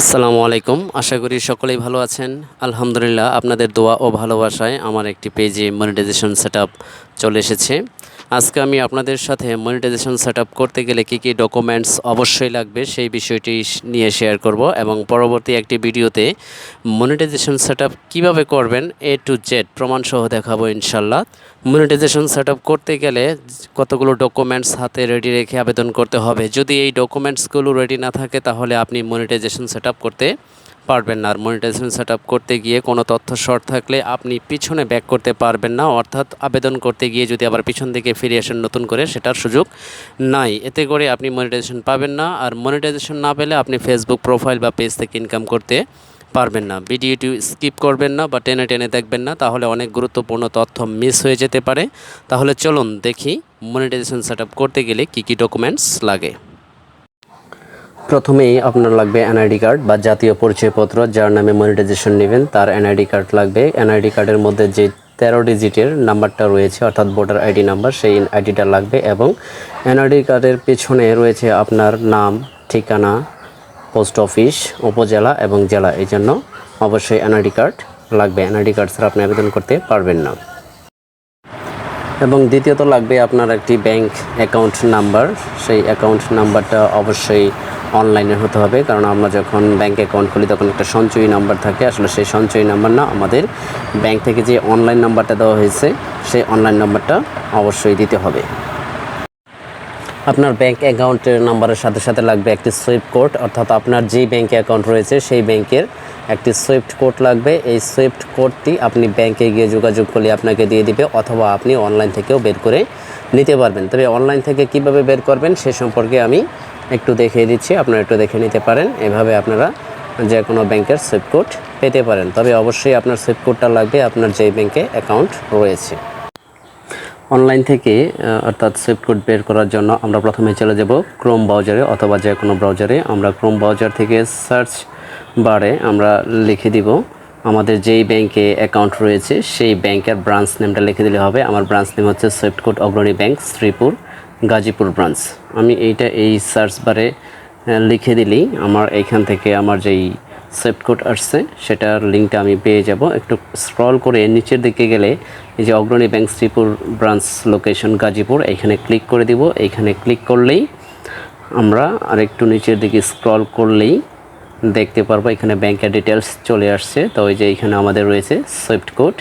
আসসালামু আলাইকুম। আশা করি সকলেই ভালো আছেন। আলহামদুলিল্লাহ, আপনাদের দোয়া ও ভালোবাসায় আমার একটি পেজে মনিটাইজেশন সেটআপ চলে এসেছে। আজকে আমি আপনাদের সাথে মনিটাইজেশন সেটআপ করতে গেলে কী ডকুমেন্টস অবশ্যই লাগবে সেই বিষয়টি নিয়ে শেয়ার করব এবং পরবর্তী একটি ভিডিওতে মনিটাইজেশন সেটআপ কীভাবে করবেন A to Z প্রমাণসহ দেখাবো ইনশাল্লাহ। মনিটাইজেশন সেটআপ করতে গেলে কতগুলো ডকুমেন্টস হাতে রেডি রেখে আবেদন করতে হবে। যদি এই ডকুমেন্টসগুলো রেডি না থাকে তাহলে আপনি মনিটাইজেশন সেটআপ করতে পারবেন না। আর মনিটাইজেশন সেটআপ করতে গিয়ে কোনো তথ্য শর্ট থাকলে আপনি পিছনে ব্যাক করতে পারবেন না, অর্থাৎ আবেদন করতে গিয়ে যদি আবার পিছন দিকে ফিরে আসেন নতুন করে, সেটার সুযোগ নাই। এতে করে আপনি মনিটাইজেশন পাবেন না। আর মনিটাইজেশন না পেলে আপনি ফেসবুক প্রোফাইল বা পেজ থেকে ইনকাম করতে পারবেন না। ভিডিওটি স্কিপ করবেন না বা টেনে টেনে দেখবেন না, তাহলে অনেক গুরুত্বপূর্ণ তথ্য মিস হয়ে যেতে পারে। তাহলে চলুন দেখি মনিটাইজেশন সেটআপ করতে গেলে কী কী ডকুমেন্টস লাগে। প্রথমেই আপনার লাগবে এনআইডি কার্ড বা জাতীয় পরিচয়পত্র। যার নামে মনিটাইজেশন নেবেন তার এনআইডি কার্ড লাগবে। এনআইডি কার্ডের মধ্যে যে 13 ডিজিটের নাম্বারটা রয়েছে অর্থাৎ ভোটার আইডি নাম্বার, সেই আইডিটা লাগবে। এবং এনআইডি কার্ডের পেছনে রয়েছে আপনার নাম, ঠিকানা, পোস্ট অফিস, উপজেলা এবং জেলা। এই জন্য অবশ্যই এনআইডি কার্ড লাগবে। এনআইডি কার্ড ছাড়া আপনি আবেদন করতে পারবেন না। এবং দ্বিতীয়ত লাগবে আপনার একটি ব্যাংক অ্যাকাউন্ট নাম্বার। সেই অ্যাকাউন্ট নাম্বারটা অবশ্যই অনলাইনে হতে হবে, কারণ আমরা যখন ব্যাংক অ্যাকাউন্ট খুলি তখন একটা সঞ্চয়ী নাম্বার থাকে। আসলে সেই সঞ্চয়ী নাম্বার না, আমাদের ব্যাংক থেকে যে অনলাইন নাম্বারটা দেওয়া হয়েছে সেই অনলাইন নাম্বারটা অবশ্যই দিতে হবে। আপনার ব্যাংক অ্যাকাউন্টের নাম্বারের সাথে সাথে লাগবে একটি সুইফট কোড, অর্থাৎ আপনার যেই ব্যাংকে অ্যাকাউন্ট রয়েছে সেই ব্যাংকের একটি সুইফট কোড লাগবে। এই সুইফট কোডটি আপনি ব্যাংকে গিয়ে যোগাযোগ করলে আপনাকে দিয়ে দিবে, অথবা আপনি অনলাইন থেকেও বের করে নিতে পারবেন। তবে অনলাইন থেকে কিভাবে বের করবেন সে সম্পর্কে আমি একটু দেখিয়ে দিচ্ছি, আপনারা একটু দেখে নিতে পারেন। এভাবে আপনারা যে কোনো ব্যাংকের সুইফট কোড পেতে পারেন। তবে অবশ্যই আপনার সুইফট কোডটা লাগবে আপনার যেই ব্যাংকে অ্যাকাউন্ট রয়েছে। অনলাইন থেকে অর্থাৎ সুইফট কোড বের করার জন্য আমরা প্রথমে চলে যাব ক্রোম ব্রাউজারে অথবা যে কোনো ব্রাউজারে। আমরা ক্রোম ব্রাউজার থেকে সার্চ বারে আমরা লিখে দিব আমাদের যেই ব্যাংকে অ্যাকাউন্ট রয়েছে সেই ব্যাংকের ব্রাঞ্চ নেমটা লিখে দিলে হবে। আমার ব্রাঞ্চ নেম হচ্ছে সুইফট কোড অগ্রণী ব্যাংক, শ্রীপুর, গাজীপুর ব্রাঞ্চ। আমি এই সার্চ বারে লিখে দিলেই আমার এইখান থেকে আমার যেই সুইফট কোড আসছে সেটার লিঙ্কটা আমি পেয়ে যাব। একটু স্ক্রল করে নিচের দিকে গেলে এই যে Agrani bank Sreepur branch location Gazipur, এইখানে ক্লিক করে দিব। এইখানে ক্লিক করলেই আমরা আরেকটু নিচের দিকে স্ক্রল করলেই দেখতে পারবো এখানে ব্যাংকের ডিটেলস চলে আসছে। তো ওই যে এখানে আমাদের রয়েছে সুইফট কোড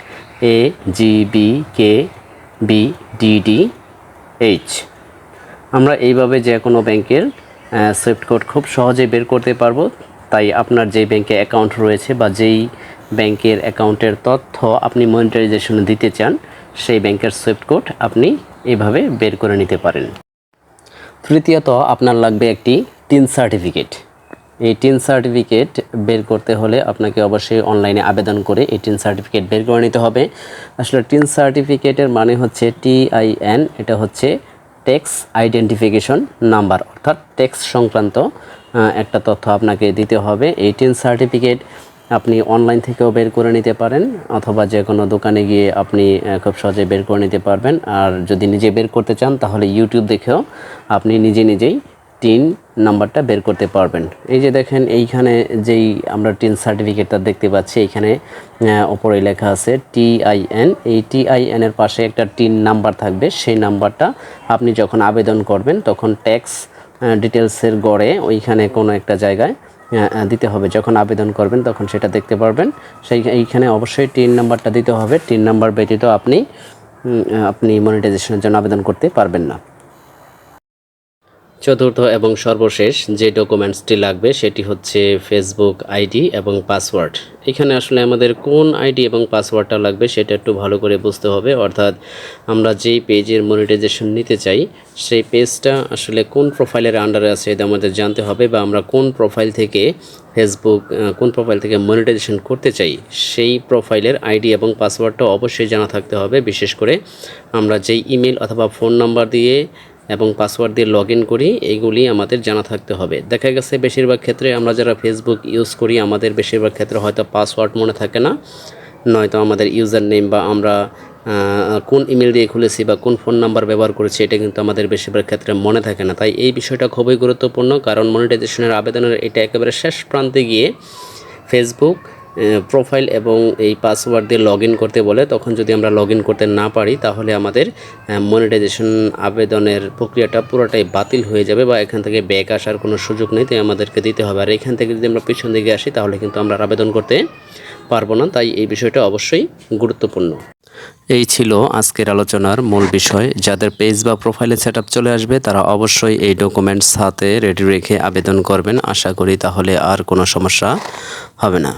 AGBKBDDH। আমরা এইভাবে যে কোনো ব্যাংকের সুইফট কোড খুব সহজে বের করতে পারবো। তাই আপনার যেই ব্যাংকে অ্যাকাউন্ট রয়েছে বা যেই ব্যাংকের অ্যাকাউন্টের তথ্য আপনি মনিটাইজেশন দিতে চান সেই ব্যাংকের সুইফট কোড আপনি এইভাবে বের করে নিতে পারেন। তৃতীয়ত আপনার লাগবে একটি টিন সার্টিফিকেট। এই টিন সার্টিফিকেট বের করতে হলে আপনাকে অবশ্যই অনলাইনে আবেদন করে এই টিন সার্টিফিকেট বের করে নিতে হবে। আসলে টিন সার্টিফিকেটের মানে হচ্ছে TIN, এটা হচ্ছে ট্যাক্স আইডেন্টিফিকেশন নাম্বার, অর্থাৎ ট্যাক্স সংক্রান্ত একটা তথ্য আপনাকে দিতে হবে। এই টিন সার্টিফিকেট আপনি অনলাইন থেকেও বের করে নিতে পারেন অথবা যে কোনো দোকানে গিয়ে আপনি খুব সহজে বের করে নিতে পারবেন। আর যদি নিজে বের করতে চান তাহলে ইউটিউব দেখেও আপনি নিজেই টিন নাম্বারটা বের করতে পারবেন। এই যে দেখেন এইখানে যেই আমরা টিন সার্টিফিকেটটা দেখতে পাচ্ছি, এইখানে ওপরে লেখা আছে TIN। এই TIN এর পাশে একটা টিন নাম্বার থাকবে। সেই নাম্বারটা আপনি যখন আবেদন করবেন তখন ট্যাক্স ডিটেলসের গড়ে ওইখানে কোনো একটা জায়গায় দিতে হবে। যখন আবেদন করবেন তখন সেটা দেখতে পারবেন। এইখানে অবশ্যই টিন নাম্বারটা দিতে হবে। টিন নাম্বার ব্যতীত আপনি মনিটাইজেশনের জন্য আবেদন করতে পারবেন না। চতুর্থ এবং সর্বশেষ যে ডকুমেন্টসটি লাগবে সেটি হচ্ছে ফেসবুক আইডি এবং পাসওয়ার্ড। এখানে আসলে আমাদের কোন আইডি এবং পাসওয়ার্ডটা লাগবে সেটা একটু ভালো করে বুঝতে হবে। অর্থাৎ আমরা যেই পেজের মনিটাইজেশন নিতে চাই সেই পেজটা আসলে কোন প্রোফাইলের আন্ডারে আছে এটা আমাদের জানতে হবে, বা আমরা কোন প্রোফাইল থেকে মনিটাইজেশন করতে চাই সেই প্রোফাইলের আইডি এবং পাসওয়ার্ডটা অবশ্যই জানা থাকতে হবে। বিশেষ করে আমরা যেই ইমেল অথবা ফোন নাম্বার দিয়ে এবং পাসওয়ার্ড দিয়ে লগ ইন করি এইগুলি আমাদের জানা থাকতে হবে। দেখা গেছে বেশিরভাগ ক্ষেত্রে আমরা যারা ফেসবুক ইউজ করি আমাদের বেশিরভাগ ক্ষেত্রে হয়তো পাসওয়ার্ড মনে থাকে না, নয়তো আমাদের ইউজার নেম বা আমরা কোন ইমেল দিয়ে খুলেছি বা কোন ফোন নাম্বার ব্যবহার করেছি এটা কিন্তু আমাদের বেশিরভাগ ক্ষেত্রে মনে থাকে না। তাই এই বিষয়টা খুবই গুরুত্বপূর্ণ, কারণ মনিটাইজেশনের আবেদনের এটা একেবারে শেষ প্রান্তে গিয়ে ফেসবুক প্রোফাইল এবং এই পাসওয়ার্ড দিয়ে লগ ইন করতে বলে। তখন যদি আমরা লগ ইন করতে না পারি তাহলে আমাদের মনিটাইজেশন আবেদনের প্রক্রিয়াটা পুরোটাই বাতিল হয়ে যাবে বা এখান থেকে ব্যাক আসার কোনো সুযোগ নেই, তাই আমাদেরকে দিতে হবে। আর এখান থেকে যদি আমরা পিছন দিকে আসি তাহলে কিন্তু আমরা আবেদন করতে পারবো না। তাই এই বিষয়টা অবশ্যই গুরুত্বপূর্ণ। এই ছিল আজকের আলোচনার মূল বিষয়। যাদের পেজ বা প্রোফাইলে সেটআপ চলে আসবে তারা অবশ্যই এই ডকুমেন্টস হাতে রেডি রেখে আবেদন করবেন। আশা করি তাহলে আর কোনো সমস্যা হবে না।